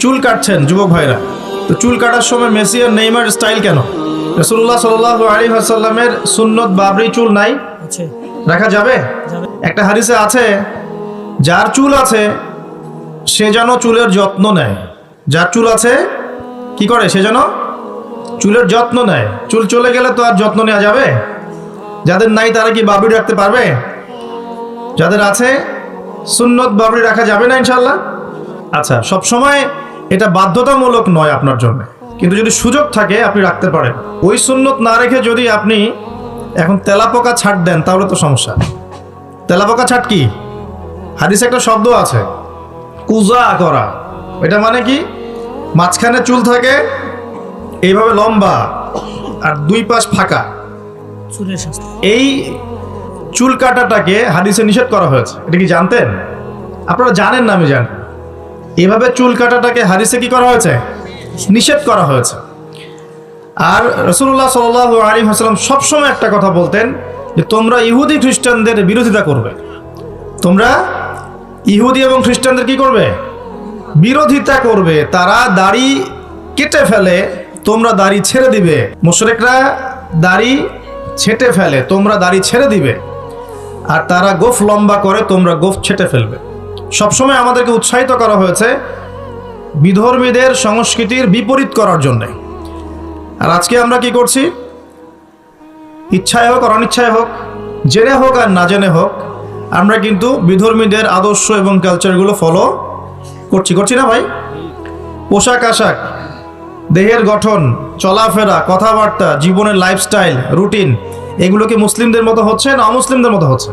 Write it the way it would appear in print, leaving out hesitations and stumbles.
চুল কাটছেন যুবক ভাইরা, তো চুল কাটার সময় মেসি আর নেইমার স্টাইল কেন? রাসূলুল্লাহ সাল্লাল্লাহু আলাইহি ওয়াসাল্লামের সুন্নত বাবরি চুল নাই, আছে রাখা যাবে? একটা হাদিসে আছে, যার চুল আছে সে যেন চুলের যত্ন নেয়। যার চুল আছে কি করে? সে যেন চুলের যত্ন নেয়। চুল চলে গেলে তো আর যত্ন নেওয়া যাবে? যাদের নাই তারা কি বাবরি রাখতে পারবে? যাদের আছে সুন্নত বাবরি রাখা যাবে না ইনশাল্লাহ? আচ্ছা, সব সময় এটা বাধ্যতামূলক নয় আপনার জন্য, কিন্তু যদি সুযোগ থাকে আপনি রাখতে পারেন। ওই সুন্নত না রেখে যদি আপনি এখন তেলাপোকা ছাট দেন তাহলে তো সমস্যা। তেলাপোকা ছাট কি? হাদিসে একটা শব্দ আছে, কুজা করা। এটা মানে কি? মাঝখানে চুল থাকে এইভাবে লম্বা আর দুই পাশ ফাঁকা। চুলের স্বাস্থ্য এই চুল কাটাটাকে হাদিসে নিষেধ করা হয়েছে। এটা কি জানতেন? আপনারা জানেন না, আমি জানি। এভাবে চুল কাটাটাকে হাদিসে কি করা হয়েছে? নিষেধ করা হয়েছে। আর রাসূলুল্লাহ সাল্লাল্লাহু আলাইহি ওয়াসাল্লাম সবসময় একটা কথা বলতেন যে তোমরা ইহুদি খ্রিস্টানদের বিরোধিতা করবে। তোমরা ইহুদি এবং খ্রিস্টানদের কি করবে? বিরোধিতা করবে। তারা দাড়ি কেটে ফেলে, তোমরা দাড়ি ছেড়ে দিবে। মুশরিকরা দাড়ি ছেটে ফেলে, তোমরা দাড়ি ছেড়ে দিবে। আর তারা গোফ লম্বা করে, তোমরা গোফ ছেটে ফেলবে। সবসময় আমাদেরকে উৎসাহিত করা হয়েছে বিধর্মীদের সংস্কৃতির বিপরীত করার জন্য। আর আজকে আমরা কি করছি? ইচ্ছায় হোক আর অনিচ্ছায় হোক, জেনে হোক আর না জেনে হোক, আমরা কিন্তু বিধর্মীদের আদর্শ এবং কালচারগুলো ফলো করছি না ভাই? পোশাক আশাক, দেহের গঠন, চলাফেরা, কথাবার্তা, জীবনের লাইফস্টাইল, রুটিন, এগুলো কি মুসলিমদের মতো হচ্ছে না অমুসলিমদের মতো হচ্ছে?